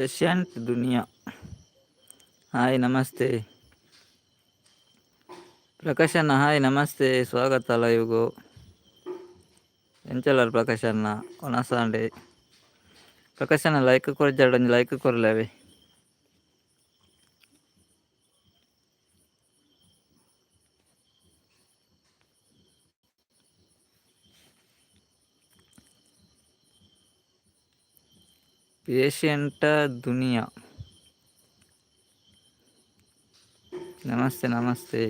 ಏಷ್ಯಾಂಟ್ ದುನಿಯಾ. Hi ನಮಸ್ತೆ ಪ್ರಕಾಶ್ ಅಣ್ಣ. Hi ನಮಸ್ತೆ, ಸ್ವಾಗತ ಲೈವ್ಗೂ. ಎಂಚಲ್ಲರು ಪ್ರಕಾಶ್ ಅಣ್ಣ ಒನಸಾಂಡೆ. ಪ್ರಕಾಶ್ ಅಣ್ಣ ಲೈಕ್ ಕೊರಿಜಾಡು, ಒಂಜಿ ಲೈಕ್ ಕೊರ್ಲೇವೆ. ಏಷ್ಯಂಟ ದುನಿಯಾ. ನಮಸ್ತೆ ನಮಸ್ತೆ.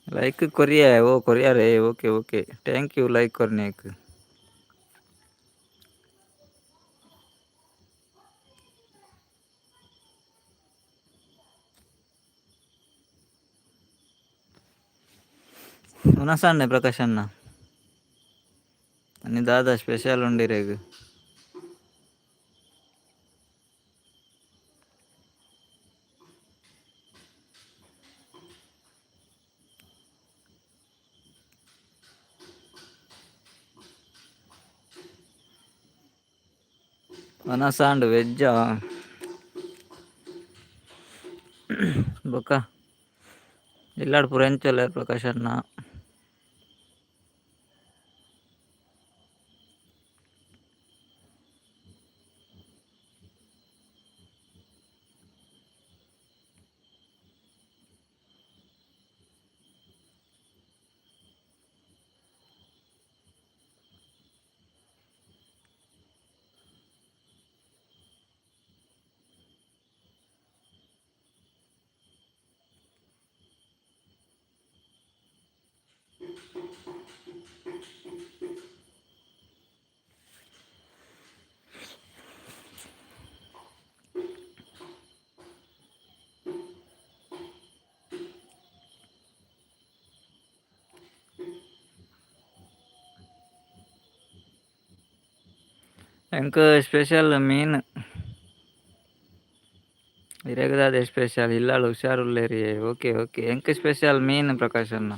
ಲೈಕ್ ಕೊರಿಯ ಓ ಕೊರಿಯಾರೆ. Okay okay, thank you like ಕೊರ್ನೇಕ್. ಒನಸಾಂಡೆ ಪ್ರಕಾಶ್ ಅಣ್ಣ అని దాదా స్పెషల్ ఉండిరేగు. ಒನಸಾಂಡ್ ವೆಜ್ಜಾ ಬೊಕ್ಕ ಇಲ್ಲಾಡ್ ಪೂರ ಎಂಚಲ್ಲ ಪ್ರಕಾಶ್ ಅಣ್ಣ. ಎಂಕ್ ಸ್ಪೆಷಲ್ ಮೀನ್ ಇರೇಗದಾದೆ ಸ್ಪೆಷಲ್ ಇಲ್ಲಾಳು ಹುಷಾರುಲ್ಲೇರಿ. ಓಕೆ ಓಕೆ, ಎಂಕ್ ಸ್ಪೆಷಲ್ ಮೀನ್ ಪ್ರಕಾಶ್ ಅಣ್ಣ.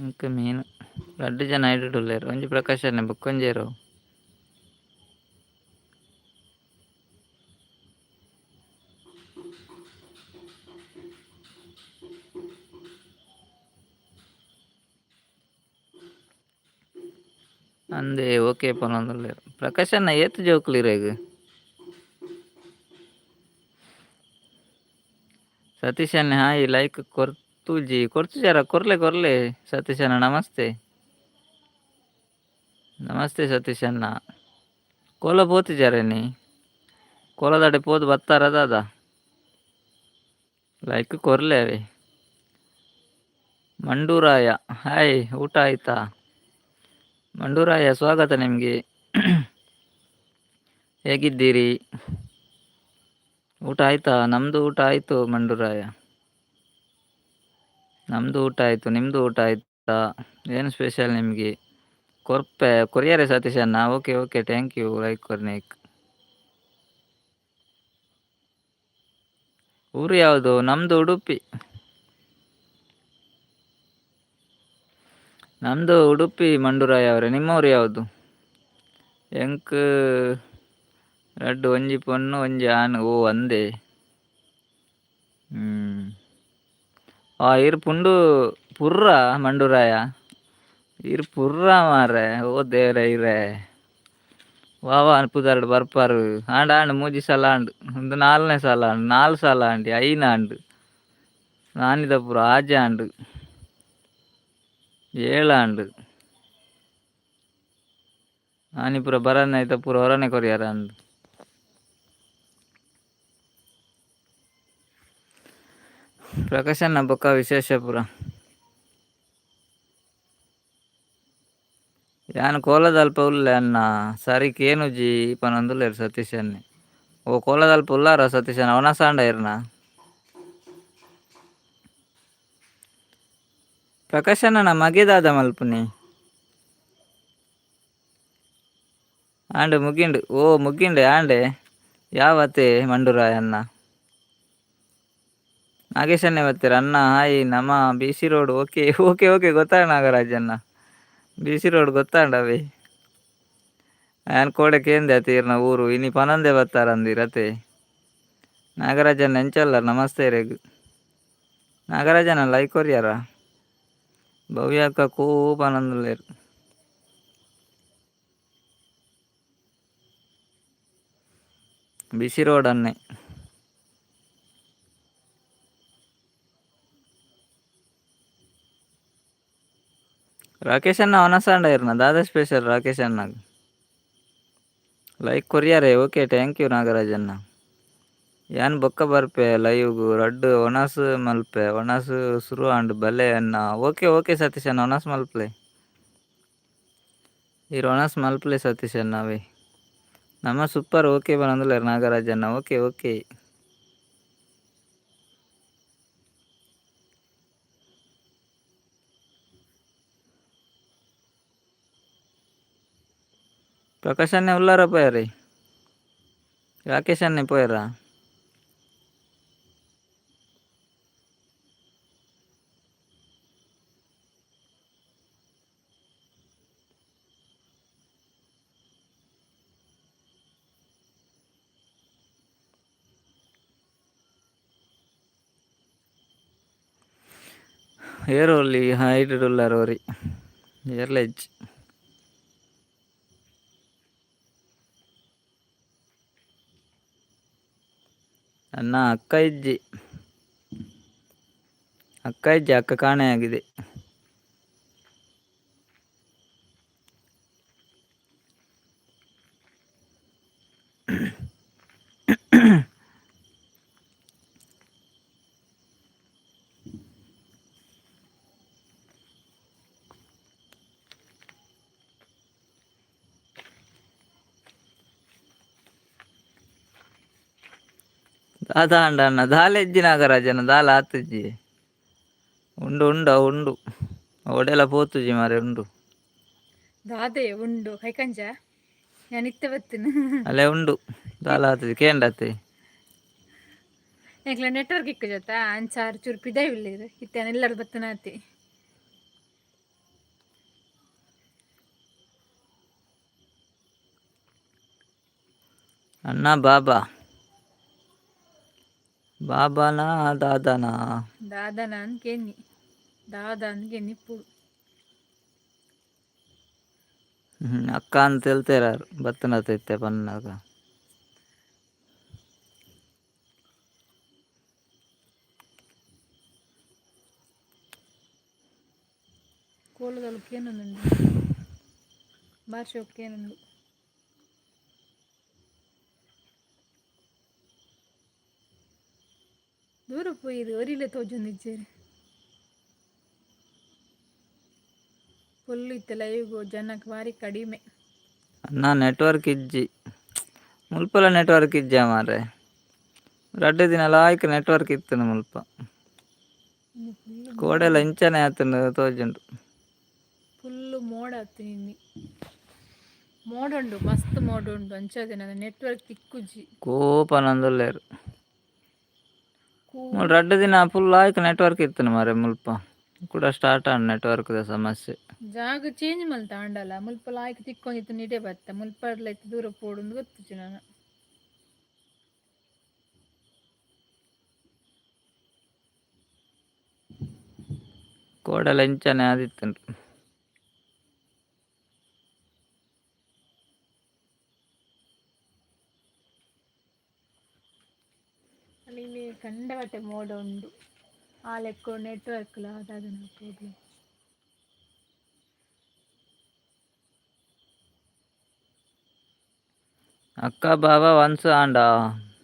ಎಂಕ್ ಮೀನ್ ರಡ್ಡು ಜನ ಐಡುಡುಲ್ಲೇರು. ಒಂಜಿ ಪ್ರಕಾಶ್ ಅಣ್ಣ ಬುಕ್ಕೊಂಜೇರು. ಅಂದೆ ಓಕೆ ಪನೊಂದುಲ್ಲೇರು. ಪ್ರಕಾಶ್ ಅಣ್ಣ ಏತ್ ಜೋಕ್ಲಿರೇಗ್. ಸತೀಶ್ ಅಣ್ಣ ಹಾಯ್ ಲೈಕ್ ಕೊರ್ತುಜಿ ಕೊರ್ತುಜಾರ ಕೊರ್ಲೆ ಕೊರ್ಲೆ. ಸತೀಶ್ ಅಣ್ಣ ನಮಸ್ತೆ ನಮಸ್ತೆ ಸತೀಶ್ ಅಣ್ಣ. ಕೋಲ ಪೋತಿಜಾರೇನಿ ಕೋಲದಾಡೆ ಪೋದು ಬತ್ತಾರ ದಾದ ಲೈಕ್ ಕೊರ್ಲೇವೆ. ಮಂಡೂರಾಯ ಹಾಯ್, ಊಟ ಆಯ್ತಾ ಮಂಡೂರಾಯ? ಸ್ವಾಗತ ನಿಮಗೆ. ಹೇಗಿದ್ದೀರಿ? ಊಟ ಆಯ್ತಾ? ನಮ್ಮದು ಊಟ ಆಯಿತು ಮಂಡೂರಾಯ, ನಮ್ಮದು ಊಟ ಆಯಿತು. ನಿಮ್ಮದು ಊಟ ಆಯ್ತಾ? ಏನು ಸ್ಪೆಷಲ್ ನಿಮಗೆ? ಕೊರಿಯಾರೆ ಸತೀಶ್ ಅಣ್ಣ. Okay okay, thank you like ಕೊರ್ನೇಕ್. ಊರು ಯಾವುದು? ನಮ್ಮದು ಉಡುಪಿ. ನಮ್ಮದು ಉಡುಪಿ ಮಂಡೂರಾಯ ಅವರೇ. ನಿಮ್ಮೂರು ಯಾವುದು? ಎಂಕ್ ರಡ್ಡು ಒಂಜಿ ಪೊಣ್ಣು ಒಂಜಿ ಆಣ್. ಓ ಅಂದೆ. ಇರು ಪುಂಡು ಪುರ್ರ ಮಂಡೂರಾಯ. ಇರು ಪುರ್ರ ಮಾರೆ. ಓ ದೇವ್ರೆ ಇರೇ ವಾವ ಅನ್ಪುದಾರ್ಡು ಬರ್ಪಾರು. ಆಂಡ್ ಆಂಡ್ ಮೂಜಿ ಸಲ ಆಂಡ್ ಒಂದು 4ನೇ ಸಲ ಆಂಡ್ 4 ಸಲ ಆಂಡಿ ಐನ ಆಂಡ್ ನಾನಿದ ಪುರ ಆಜ ಆಂಡ್ 7 ಆಂಡ್ ನಾನಿ ಪೂರ ಬರನೆ ಐತ ಪೂರ ಹೊರನೆ ಕೊರಿಯಾರ ಅಂದ್. ಪ್ರಕಾಶ್ ಅಣ್ಣ ಬೊಕ್ಕ ವಿಶೇಷ ಪೂರ ಯಾನ್ ಕೋಲದಲ್ಪ ಉಲ್ಲೆ ಅಣ್ಣ. ಸರಿಕ್ ಏನುಜಿ ಪನೊಂದುಲ್ಲೇರು ಸತೀಶ್ ಅನ್ನೆ. ಓ ಕೋಲದಲ್ಪ ಉಲ್ಲಾರ ಸತೀಶ್ ಅಣ್ಣ? ಒನಸಾಂಡ ಇರ್ನ ಪ್ರಕಾಶ್ ಅಣ್ಣ ಮಗೆದಾದ ಮಲ್ಪುನಿ ಆಂಡ್ ಮುಗಿಂಡು. ಓ ಮುಗಿಂಡೆ ಆಂಡೆ ಯಾವತ್ತೆ ಮಂಡೂರಾಯ ಅಣ್ಣ? ನಾಗೇಶನ್ನೇ ಬರ್ತೀರಾ ಅಣ್ಣ? ಹಾಯ್ ನಮ B C road. Okay okay okay, ಗೊತ್ತಾಗ ನಾಗರಾಜನ್ನ. ಬಿ ಸಿ ರೋಡ್ ಗೊತ್ತಾಂಡವೆ. ಆ್ಯನ್ ಕೋಡೆಕೇಂದೆ ತೀರ್ನ ಊರು ಇನಿ ಪನಂದೆ ಬತ್ತಾರಂದಿರತೆ. ನಾಗರಾಜನ್ ಎಂಚಲ್ಲ ನಮಸ್ತೆ ರೇಗ್. ನಾಗರಾಜನ ಲೈಕ್ ಕೊರಿಯಾರ ಭವ್ಯಕ್ಕ ಕೂಪನಂದಲೇರು. ಬಿಸಿ ರೋಡ್ ಅನ್ನೆ. ರಾಕೇಶ್ ಅಣ್ಣ ಅವನಸಾಂಡ ಇರ್ನ ದಾದಾ ಸ್ಪೆಷಲ್ ರಾಕೇಶ್ ಅಣ್ಣಗೆ ಲೈಕ್ ಕೊರಿಯಾರೆ. ಓಕೆ ಥ್ಯಾಂಕ್ ಯು ನಾಗರಾಜನ್ನ. ಯಾನ್ ಬೊಕ್ಕ ಬರ್ಪೆ ಲೈವ್ಗು ರಡ್ಡು ಒಣಸು ಮಲ್ಪೆ ಒಣಸು ಸುರು ಅಂಡ್ ಬಲೆ ಅನ್ನ. ಓಕೆ ಓಕೆ ಸತೀಶ್ ಅಣ್ಣ ಒಣಸ್ ಮಲ್ಪಲೆ ಈ ಒಣಸ್ ಮಲ್ಪಲೆ ಸತೀಶ್ ಅಣ್ಣವೇ ನಮ್ಮ ಸೂಪರ್. ಓಕೆ ಬಂದಲೇರು ನಾಗರಾಜನ್ನ. ಓಕೆ ಓಕೆ ಪ್ರಕಾಶ್ ಅಣ್ಣೆ ಉಲ್ಲಾರ ಪೋಯಾರಿ. ರಾಕೇಶ್ ಅಣ್ಣೆ ಪೋಯರ. ಏರೋಲಿ ಹೈಡ್ ಉಲ್ಲಾರ ಅವ್ರಿ ಏರ್ಲೆಜ್. ಅಣ್ಣ ಅಕ್ಕ ಇಜ್ಜಿ ಅಕ್ಕ ಕಾಣೆಯಾಗಿದೆ. ದಾದಾ ಅಂಡ ಅಣ್ಣ ದಾಲೆಜ್ಜಿ ನಾಗರಾಜನ ದಾಲ ಆತಜ್ಜಿ ಉಂಡು ಉಂಡು ಒಡೆಲ ಪೋತುಜಿ ಮಾರೆ ಉಂಡು ದಾದೆ ಉಂಡು ಕೈಕಂಜ ഞാൻ ഇത്ത വെത്തിന് ಅಲ್ಲೇ ಉಂಡು ದಾಲ ಆತಜಿ ಕೇಂಡತ್ತೆ ಎಂಕ್ಲ ನೆಟ್ವರ್ಕ್ ಇಕ್ಕ ಜೊತ ಅಂಚಾರು ಚೂರು ಪಿದಾಯಿಲ್ಲ ಇದು ಇತ್ತ ಎಲ್ಲರೂ ಬತ್ತನಾತಿ ಅಣ್ಣ ಬಾಬಾನಾ ದಾದಾನಾ ದಾದನ ಅನ್ಕೇನಿ ದಾದ ಅನ್ಕೇನಿ ಪುಡು ಅಕ್ಕ ಅಂತ ಹೇಳ್ತೇರಾರು ಬತ್ತನತೈತೆ ಪನ್ನಾಗ. ಕೋಲದೊಳಕ್ಕೆ ಏನುಂಡು ಭಾಷೆ ಏನುಂಡು ದೂರ ಪೋಯಿರು ಒರಿಲೆ ತೋಜೊಂದಿಜ್ಜೇರಿ ಫುಲ್ ಇತ್ತು ಲೈವ್ಗು ಜನಕ್ಕೆ ಭಾರಿ ಕಡಿಮೆ. ಅಣ್ಣ ನೆಟ್ವರ್ಕ್ ಇಜ್ಜಿ ಮುಲ್ಪಲ ನೆಟ್ವರ್ಕ್ ಇಜ್ಜ ಮಾರೆ ರಡ್ಡು ದಿನ ಲಾಯ್ಕ್ ನೆಟ್ವರ್ಕ್ ಇತ್ತು ಮುಲ್ಪ ಕೋಡೆಲ್ಲ ಇಂಚನೆ ಆತನು ತೋಜುಂಡು. ಫುಲ್ಲು ಮೋಡ ಆತು ನಿನ್ನೆ ಮೋಡ ಉಂಡು ಮಸ್ತ್ ಮೋಡ ಉಂಡು ಅಂಚದಿನ ನೆಟ್ವರ್ಕ್ ತಿಕ್ಕುಜಿ ಕೋಪನಂದುಲ್ಲೇರು ರಡ್ಡು ದಿನ ಫುಲ್ ಆಯ್ಕೆ ನೆಟ್ವರ್ಕ್ ಇತ್ತು ಮಾರೆ ಮುಲ್ಪ ಕೂಡ ಸ್ಟಾರ್ಟ್ ಆಂಡ್ ನೆಟ್ವರ್ಕ್ ಸಮಸ್ಯೆ. ಜಾಗ ಚೇಂಜ್ ಮಲ್ತ ಆಂಡಲ್ಲ ಮುಲ್ಪ ಲಾಯ್ಕ್ ತಿಕ್ಕೊಂಡಿತ್ತು ನಿಡೆ ಬತ್ತ ಮುಲ್ಪಡ್ಲೈತು ದೂರ ಪೋಡುಂದು ಗೊತ್ತಿತ್ತು ನಾನು. ಕೋಡೆಲ್ಲ ಇಂಚನೆ ಆದಿತ್ತುಂಟು. ಅಲ್ಲಿ ಕಂಡಗಟ್ಟೆ ಮೋಡ ಉಂಡು ಆ ಲೆಕ್ಕ ನೆಟ್ವರ್ಕ್ ಅದಾದ ಪ್ರಾಬ್ಲಮ್. ಅಕ್ಕ ಬಾಬಾ ಒನ್ಸ್ ಆಂಡಾ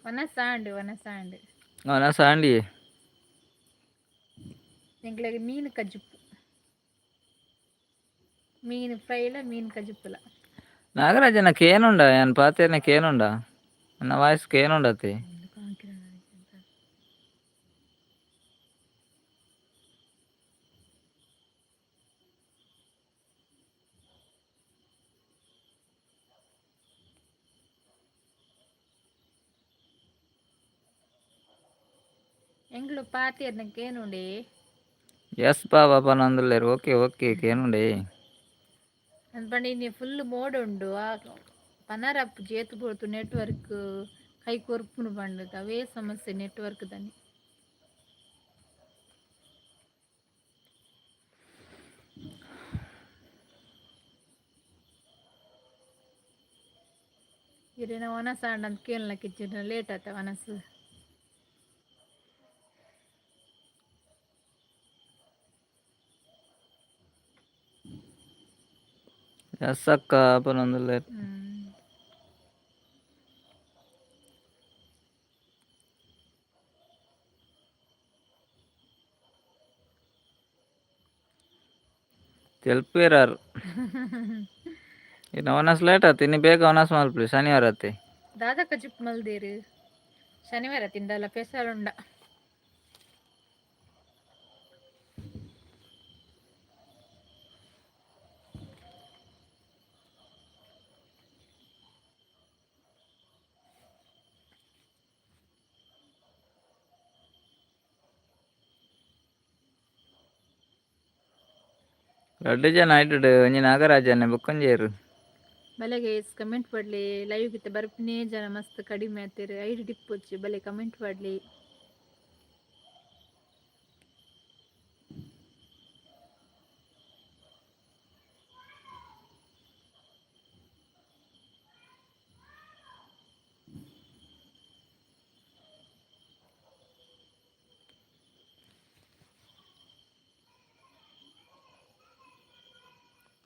ವನಸಾಂಡ್ ವನಸಾಂಡಿ எங்களுக்கு மீன் கஜுப்பு மீன் ஃப்ரைல மீன் கஜுப்புல ನಾಗರಾಜನ ಕೇನುಂಡ ಏನ್ ಪಾತೇನೆ ಕೇನುಂಡ ನನ್ನ ವಾಯ್ಸ್ ಕೇನುಂಡತಿ ಎಂಗ್ಳು ಪಾತಿ ಅದಕ್ಕೇನುಂಡೆ ಎಸ್ ಬಾಬಾ ಪನೊಂದುಲ್ಲೆರ್ ಓಕೆ ಓಕೆ ಕೇನುಂಡೆ ಅಂದ್ಪಂಡ ಇನ್ನೆ ಫುಲ್ ಮೋಡ ಉಂಡು ಆ ಪನರಪ್ಪು ಜೇತು ಪೋತು ನೆಟ್ವರ್ಕ್ ಕೈ ಕೊರ್ಪುನು ಪಂಡದ ಅವೇ ಸಮಸ್ಯೆ ನೆಟ್ವರ್ಕ್ ದಾನೆ ಇರೇನ ಒನಸ ಅಂತ ಕೇಳಲಕ್ಕಿಚ್ಚಿನ ಲೇಟ್ ಆತ ಒನಸು ಎಸ್ ಅಕ್ಕ ಪನೊಂದುಲ್ಲೆರ್ ತೆಲ್ಪೇರಾರು ಇನ್ನು ಒನಸ್ ಲೇಟ್ ಆತು ಇನ್ನು ಬೇಗ ಒನಸ್ ಮಲ್ಪುರಿ ಶನಿವಾರ ಆತೆ ದಾದಕ ಚಿಪ್ ಮಲ್ದೇರು ಶನಿವಾರ ತಿಂಡಲ್ಲ ಪೆಸರುಂಡ ರಡ್ಡು ಜನ ಆಯ್ತುಡು ಒಂಜಿ ನಾಗರಾಜನೆ ಬೊಕ್ಕೊಂಜೇರು ಬಲೆಗೆ ಕಮೆಂಟ್ ಪಡ್ಲಿ ಲೈವ್ ಗಿತ್ತ ಬರ್ಪನೇ ಜನ ಮಸ್ತ್ ಕಡಿಮೆ ಆತೇರು ಐದು ಟಿಪ್ వచ్చి ಬಲೆ ಕಮೆಂಟ್ ಪಡ್ಲಿ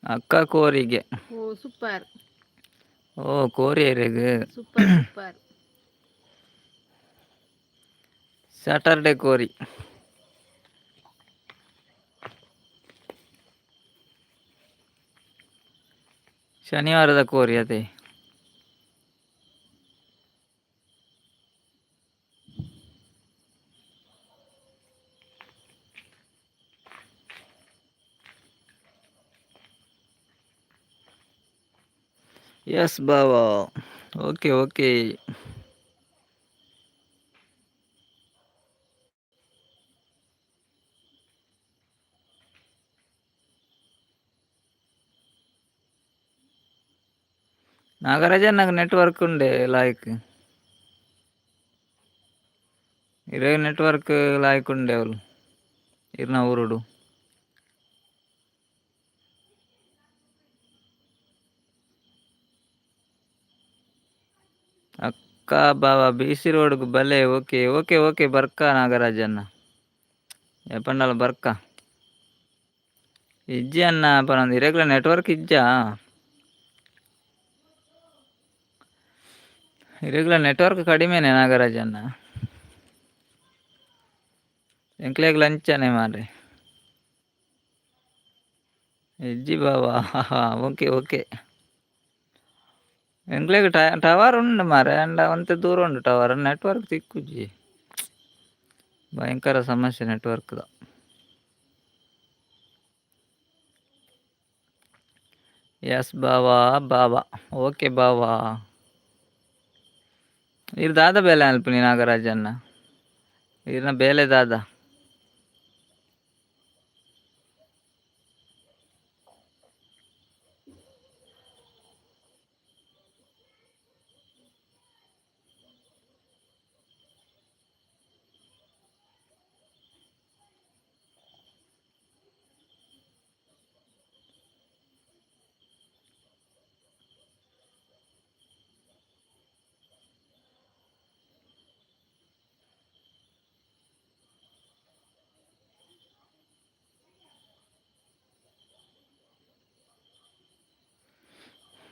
ಅಕ್ಕ ಕೋರಿಗೆ ಓ ಸೂಪರ್ ಓ ಕೋರಿಯರಿಗೆ ಸೂಪರ್ ಸೂಪರ್ ಸ್ಯಾಟರ್ಡೆ ಕೋರಿ ಶನಿವಾರದ ಕೋರಿ ಅದೇ ಎಸ್ ಬಾವಾ ಓಕೆ ಓಕೆ ನಾಗರಾಜ నాకు నెట్వర్క్ ఉండే లైక్ ఇరవై నెట్వర్క్ లైక్ ఉండేవాళ్ళు ఇరున ఊరుడు ಅಕ್ಕ ಬಾವ ಬಿ.ಸಿ ರೋಡ್ಗೆ ಬಲೆ ಓಕೆ ಓಕೆ ಓಕೆ ಬರ್ಕ ನಾಗರಾಜನ್ನ ಎಪ್ಪಂಡಲ ಬರ್ಕ ಇಜ್ಜಿ ಅನ್ನ ಪನೊಂದು ಇರೆಗ್ಯುಲರ್ ನೆಟ್ವರ್ಕ್ ಇಜ್ಜಾ ಇರೆಗ್ಯುಲರ್ ನೆಟ್ವರ್ಕ್ ಕಡಿಮೆನೆ ನಾಗರಾಜನ್ನ ಎಂಕ್ಲೆಗ್ ಲಂಚನೆ ಮಾರ್ರೆ ಇಜ್ಜಿ ಬಾವಾ ಓಕೆ ಓಕೆ ಎಂಕ್ಲೆಗ್ ಟವರ್ ಉಂಡು ಮಾರೆ ಅಂಡ ಒಂತೆ ದೂರ ಉಂಡು ಟವರ್ ನೆಟ್ವರ್ಕ್ ತಿಕ್ಕುಜಿ ಭಯಂಕರ ಸಮಸ್ಯೆ ನೆಟ್ವರ್ಕ್ದ ಎಸ್ ಬಾವಾ ಬಾವಾ ಓಕೆ ಬಾವಾ ಇರ್ ದಾದ ಬೇಲೆ ಅಲ್ಪನಿ ನಾಗರಾಜನ್ನ ಇರ್ನ ಬೇಲೆ ದಾದ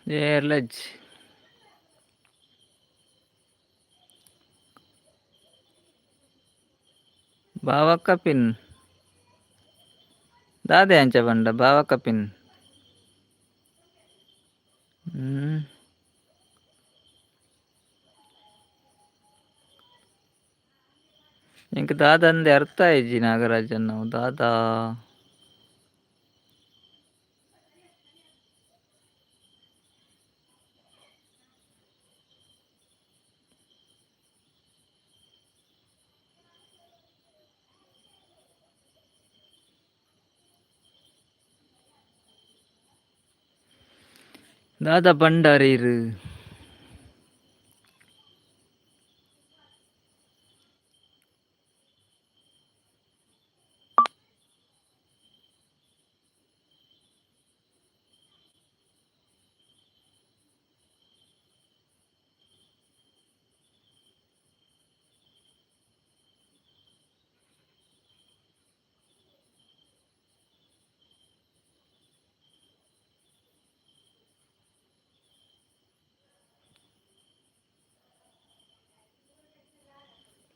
ಏರ್ಲೆಜ್ ಬಾವಕ್ಕ ಪಿನ್ ದಾದೆ ಅಂಚ ಬಂಡ ಬಾವಕ್ಕ ಪಿನ್ ಇಂಕ ದಾದ ಅಂದೆ ಅರ್ಥ ಆಯ್ಜಿ ನಾಗರಾಜನ್ ನಾವು ದಾದಾ ದಾದಾ ಭಂಡಾರೀರು.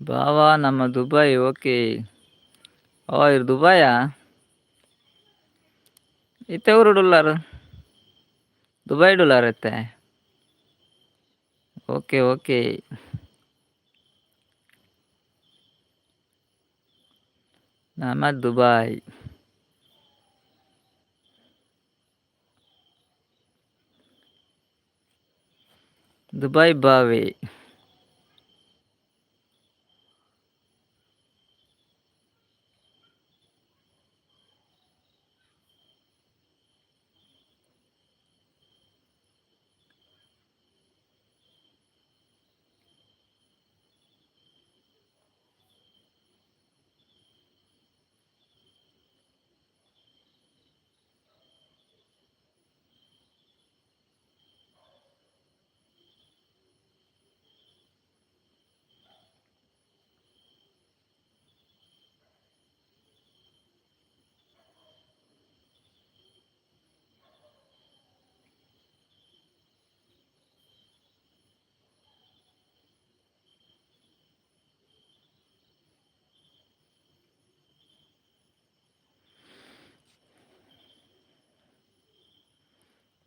బావా ನಮ್ಮ ದುಬೈ ಓಕೆ. ಓ ಇರು ದುಬಾಯಾ ಇತ್ತೆ ಊರು ಡೊಲ್ಲಾರು ದುಬೈ ಡೊಲ್ಲಾರ್ ಇತ್ತೆ. Okay okay. ನಮ್ಮ ದುಬೈ ದುಬೈ ಬಾವಿ.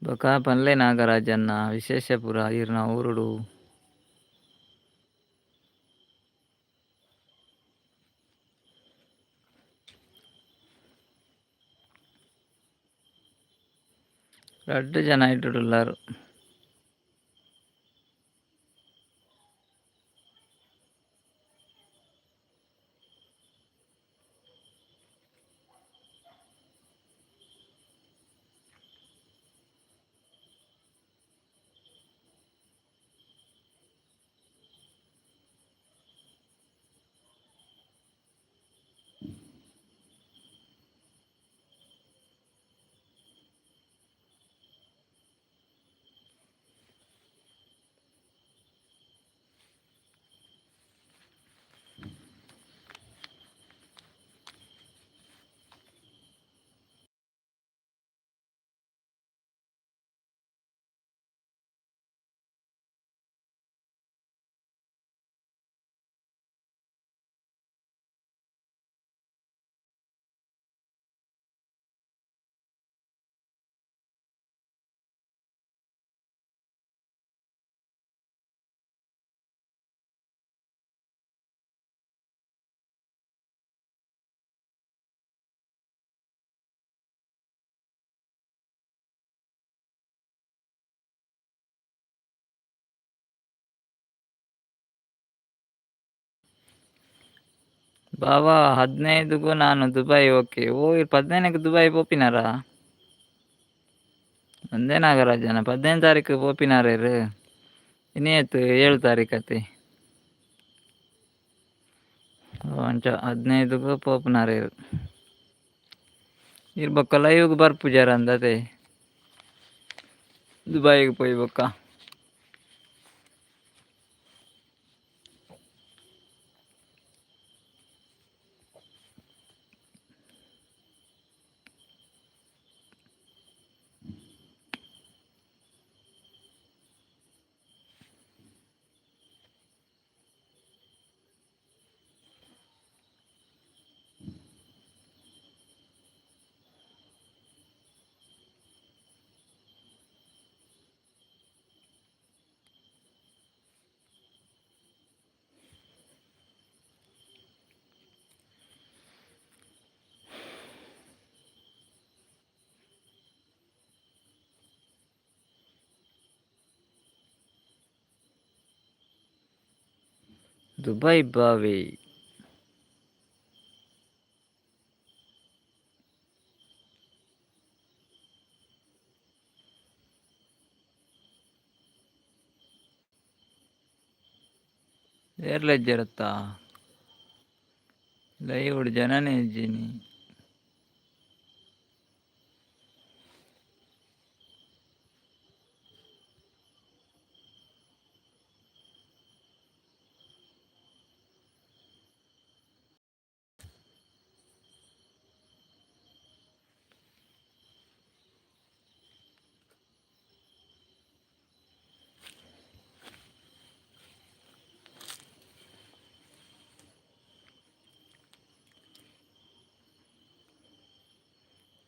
ಬೊಕ ಪನ್ಲೆ ನಾಗರಾಜನ್ನ ವಿಶೇಷಪುರ ಈರ್ನ ಊರುಡು. ರಡ್ಡ್ ಜನ ಇಟ್ಟುಡುಲ್ಲಾರು. బావా 15కు ನಾನು ದುಬೈ ಓಕೆ. ಓ ಇರು 15కు ದುಬೈ ಪೋಪಿನಾರಾ ಒಂದೇ ನಾಗರಾಜನ 15 ತಾರೀಕು ಪೋಪಿನಾರ ಇರು ಇನ್ನೇತು 7 ತಾರೀಕತಿ ಅಂಚ 15కు ಪೋಪಿನಾರ ಇರು ಇರು ಬೊಕ್ಕ ಲೈವ್ಗೆ ಬರ್ಪುಜಾರ ಅಂದತೆ ದುಬೈಗೆ ಪೋಯಿ ಬೊಕ್ಕ. ದುಬೈ ಬಾವಿ ಏರ್ಲೆಜ್ಜರತ್ತಾ ಲೈವ್ಡ್ ಜನನೇ ಇದ್ದೀನಿ.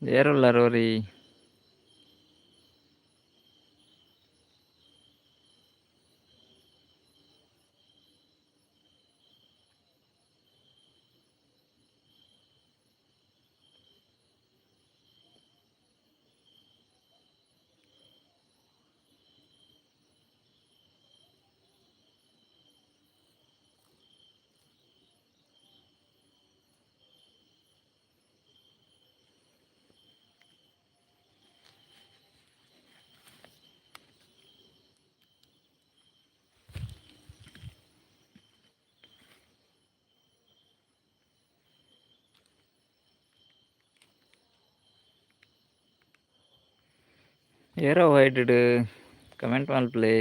ಏರುಲ್ಲ ರೋರಿ. ಏರೋ ವೈಡ್ ಕಮೆಂಟ್ ಮಲ್ಪ್ಲೆ.